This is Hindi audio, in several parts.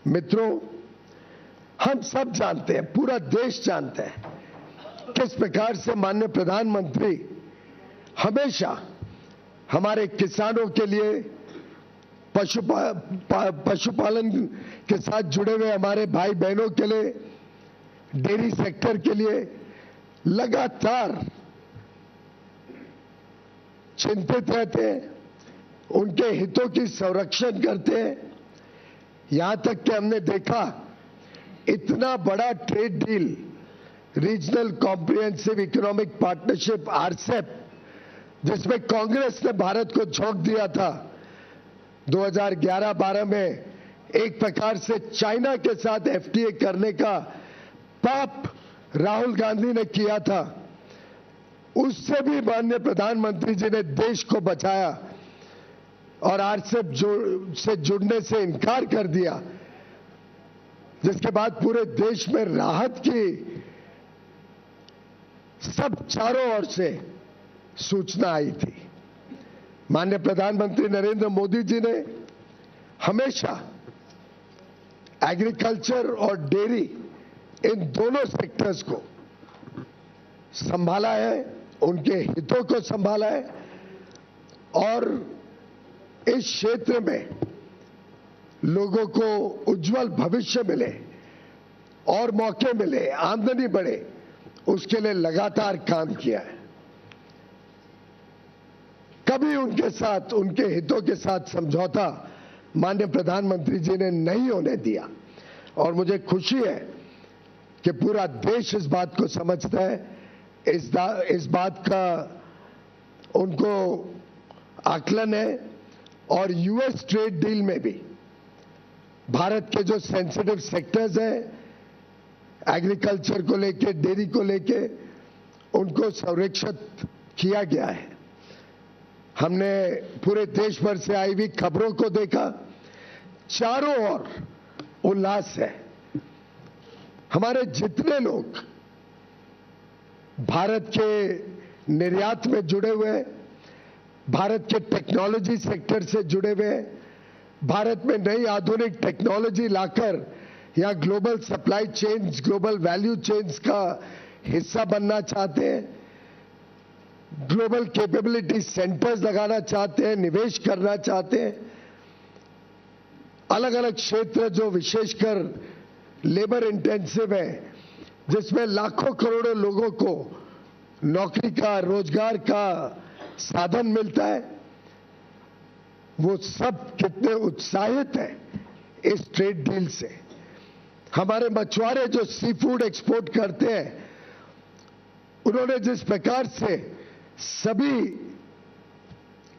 मित्रों, हम सब जानते हैं, पूरा देश जानता है किस प्रकार से माननीय प्रधानमंत्री हमेशा हमारे किसानों के लिए, पशुपालन के साथ जुड़े हुए हमारे भाई बहनों के लिए, डेयरी सेक्टर के लिए लगातार चिंतित रहते हैं, उनके हितों की संरक्षण करते हैं। यहां तक कि हमने देखा इतना बड़ा trade deal, regional comprehensive economic partnership RCEP, जिसमें कांग्रेस ने भारत को झोंक दिया था 2011-12 में, एक प्रकार से चाइना के साथ एफटीए करने का पाप राहुल गांधी ने किया था। उससे भी माननीय प्रधानमंत्री जी ने देश को बचाया और आरसेप से जुड़ने से इनकार कर दिया, जिसके बाद पूरे देश में राहत की सब चारों ओर से सूचना आई थी। माननीय प्रधानमंत्री नरेंद्र मोदी जी ने हमेशा एग्रीकल्चर और डेयरी, इन दोनों सेक्टर्स को संभाला है, उनके हितों को संभाला है और इस क्षेत्र में लोगों को उज्जवल भविष्य मिले और मौके मिले, आमदनी बढ़े, उसके लिए लगातार काम किया है। कभी उनके साथ, उनके हितों के साथ समझौता माननीय प्रधानमंत्री जी ने नहीं होने दिया और मुझे खुशी है कि पूरा देश इस बात को समझता है, इस बात का उनको आकलन है। और यूएस ट्रेड डील में भी भारत के जो सेंसिटिव सेक्टर्स हैं, एग्रीकल्चर को लेके, डेयरी को लेके, उनको संरक्षित किया गया है। हमने पूरे देश भर से आई हुई खबरों को देखा, चारों ओर उल्लास है। हमारे जितने लोग भारत के निर्यात में जुड़े हुए हैं, भारत के टेक्नोलॉजी सेक्टर से जुड़े हुए हैं, भारत में नई आधुनिक टेक्नोलॉजी लाकर यहाँ global supply chains, global value chains का हिस्सा बनना चाहते हैं, ग्लोबल कैपेबिलिटी सेंटर्स लगाना चाहते हैं, निवेश करना चाहते हैं। अलग अलग क्षेत्र जो विशेषकर लेबर इंटेंसिव है, जिसमें लाखों करोड़ों लोगों को नौकरी का, रोजगार का साधन मिलता है, वो सब कितने उत्साहित हैं इस ट्रेड डील से। हमारे मछुआरे जो सी फूड एक्सपोर्ट करते हैं, उन्होंने जिस प्रकार से सभी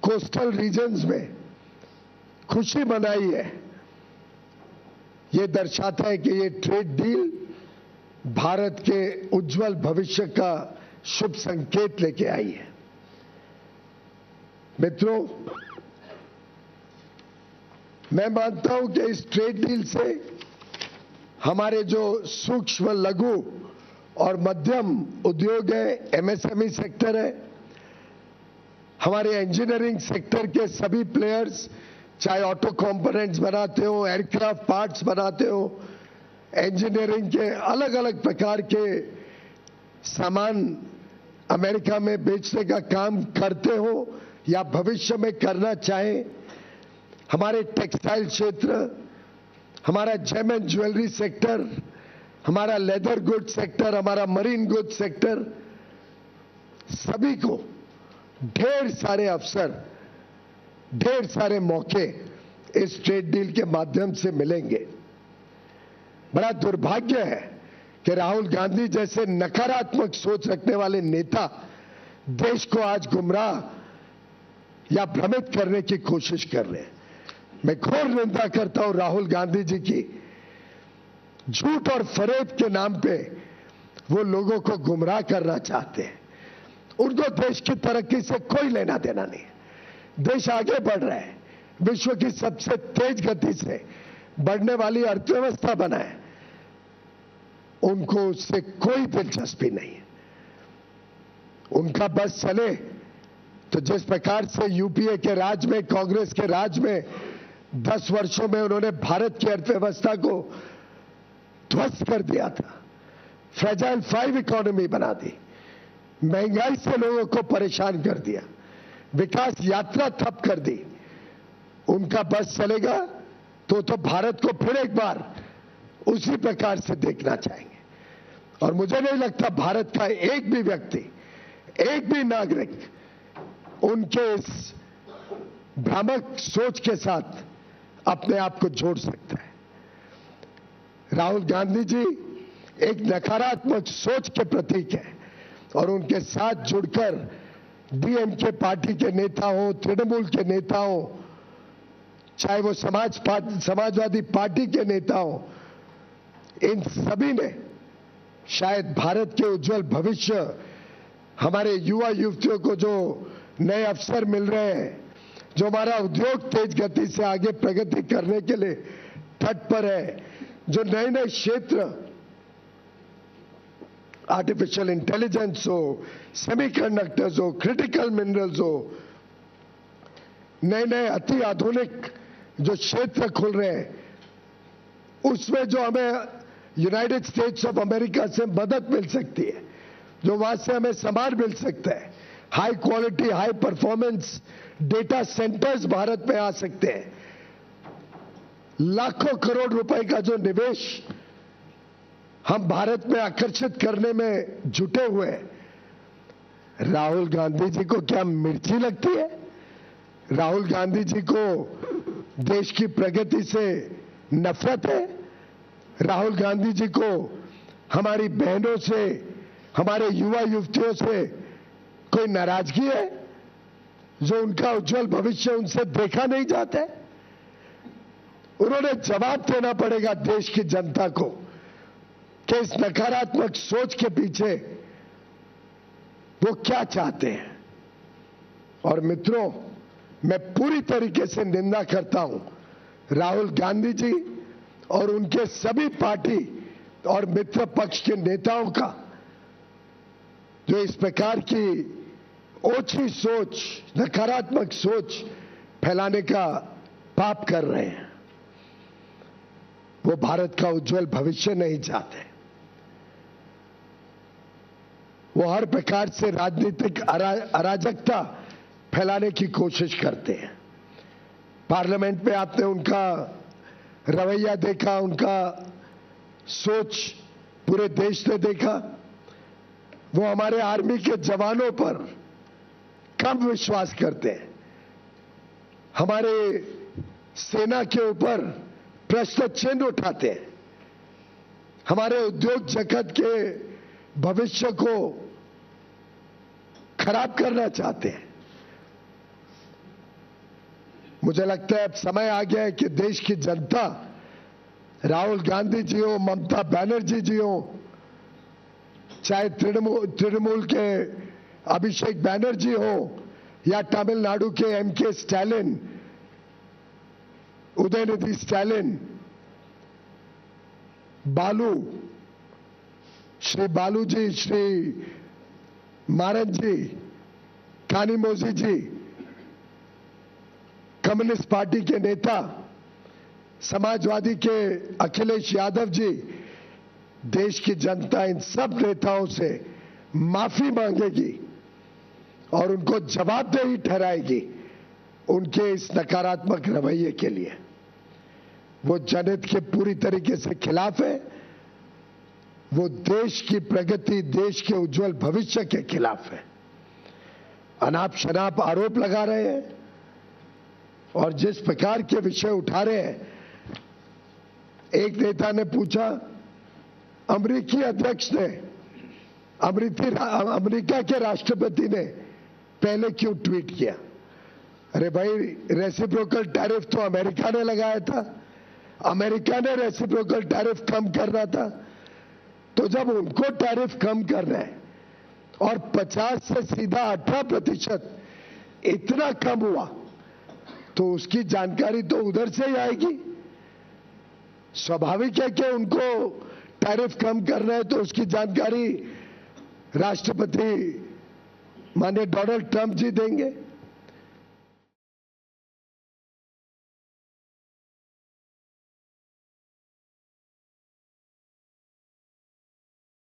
कोस्टल रीजन्स में खुशी मनाई है, ये दर्शाता है कि ये ट्रेड डील भारत के उज्जवल भविष्य का शुभ संकेत लेके आई है। मित्रों, मैं मानता हूं कि इस ट्रेड डील से हमारे जो सूक्ष्म, लघु और मध्यम उद्योग है, एमएसएमई सेक्टर है, हमारे इंजीनियरिंग सेक्टर के सभी प्लेयर्स, चाहे ऑटो कंपोनेंट्स बनाते हो, एयरक्राफ्ट पार्ट्स बनाते हो, इंजीनियरिंग के अलग अलग प्रकार के सामान अमेरिका में बेचने का काम करते हो या भविष्य में करना चाहें, हमारे टेक्सटाइल क्षेत्र, हमारा जेम एंड ज्वेलरी सेक्टर, हमारा लेदर गुड सेक्टर, हमारा मरीन गुड सेक्टर, सभी को ढेर सारे अवसर, ढेर सारे मौके इस ट्रेड डील के माध्यम से मिलेंगे। बड़ा दुर्भाग्य है कि राहुल गांधी जैसे नकारात्मक सोच रखने वाले नेता देश को आज गुमराह या भ्रमित करने की कोशिश कर रहे हैं। मैं घोर निंदा करता हूं राहुल गांधी जी की। झूठ और फरेब के नाम पे वो लोगों को गुमराह करना चाहते हैं। उनको देश की तरक्की से कोई लेना देना नहीं है। देश आगे बढ़ रहा है, विश्व की सबसे तेज गति से बढ़ने वाली अर्थव्यवस्था बना है, उनको उससे कोई दिलचस्पी नहीं है। उनका बस चले तो जिस प्रकार से यूपीए के राज में, कांग्रेस के राज में 10 वर्षों में उन्होंने भारत की अर्थव्यवस्था को ध्वस्त कर दिया था, फ्रेजाइल 5 इकोनॉमी बना दी, महंगाई से लोगों को परेशान कर दिया, विकास यात्रा ठप कर दी। उनका बस चलेगा तो भारत को फिर एक बार उसी प्रकार से देखना चाहेंगे। और मुझे नहीं लगता भारत का एक भी व्यक्ति, एक भी नागरिक उनके इस भ्रामक सोच के साथ अपने आप को जोड़ सकता है। राहुल गांधी जी एक नकारात्मक सोच के प्रतीक हैं और उनके साथ जुड़कर डीएमके पार्टी के नेता हो, तृणमूल के नेता हो, चाहे वो समाजवादी पार्टी के नेता हो, इन सभी ने शायद भारत के उज्जवल भविष्य, हमारे युवा युवतियों को जो नए अवसर मिल रहे हैं, जो हमारा उद्योग तेज गति से आगे प्रगति करने के लिए तट पर है, जो नए नए क्षेत्र, आर्टिफिशियल इंटेलिजेंस हो, सेमीकंडक्टर्स हो, क्रिटिकल मिनरल्स हो, नए नए अति आधुनिक जो क्षेत्र खुल रहे हैं, उसमें जो हमें यूनाइटेड स्टेट्स ऑफ अमेरिका से मदद मिल सकती है, जो वहां से हमें सामान मिल सकता है, high quality, high performance data centres Bharat में आ सकते हैं, लाखों करोड़ रुपए का जो निवेश हम भारत में आकर्षित करने में जुटे हुए हैं। राहुल गांधी जी को क्या मिर्ची लगती है? राहुल गांधी जी को देश की प्रगति से नफरत है? राहुल गांधी जी को हमारी बहनों से, हमारे युवा युवतियों से कोई नाराजगी है जो उनका उज्जवल भविष्य उनसे देखा नहीं जाता है? उन्होंने जवाब देना पड़ेगा देश की जनता को कि इस नकारात्मक सोच के पीछे वो क्या चाहते हैं। और मित्रों, मैं पूरी तरीके से निंदा करता हूं राहुल गांधी जी और उनके सभी पार्टी और मित्र पक्ष के नेताओं का, जो इस प्रकार की ओछी सोच, नकारात्मक सोच फैलाने का पाप कर रहे हैं। वो भारत का उज्जवल भविष्य नहीं चाहते। वो हर प्रकार से राजनीतिक अराजकता फैलाने की कोशिश करते हैं। पार्लियामेंट में आपने उनका रवैया देखा, उनका सोच पूरे देश ने देखा। वो हमारे आर्मी के जवानों पर कम विश्वास करते हैं, हमारे सेना के ऊपर प्रश्न चिन्ह उठाते हैं, हमारे उद्योग जगत के भविष्य को खराब करना चाहते हैं। मुझे लगता है अब समय आ गया है कि देश की जनता, राहुल गांधी जी हो, ममता बनर्जी जी हो, चाहे तृणमूल के अभिषेक बैनर्जी हो या तमिलनाडु के एमके स्टालिन, उदयनिधि स्टालिन, बालू, श्री बालू जी, श्री मारन जी, कानिमोझी जी, कम्युनिस्ट पार्टी के नेता, समाजवादी के अखिलेश यादव जी, देश की जनता इन सब नेताओं से माफी मांगेगी और उनको जवाबदेही ठहराएगी उनके इस नकारात्मक रवैये के लिए। वो जनहित के पूरी तरीके से खिलाफ है, वो देश की प्रगति, देश के उज्जवल भविष्य के खिलाफ है। अनाप शनाप आरोप लगा रहे हैं और जिस प्रकार के विषय उठा रहे हैं। एक नेता ने पूछा, अमेरिकी अध्यक्ष ने, अमेरिका के राष्ट्रपति ने पहले क्यों ट्वीट किया? अरे भाई, रेसिप्रोकल टैरिफ तो अमेरिका ने लगाया था, अमेरिका ने रेसिप्रोकल टैरिफ कम करना था। तो जब उनको टैरिफ कम करना है और 50 से सीधा 18% इतना कम हुआ, तो उसकी जानकारी तो उधर से ही आएगी। स्वाभाविक है कि उनको टैरिफ कम करना है तो उसकी जानकारी राष्ट्रपति माननीय डोनाल्ड ट्रंप जी देंगे।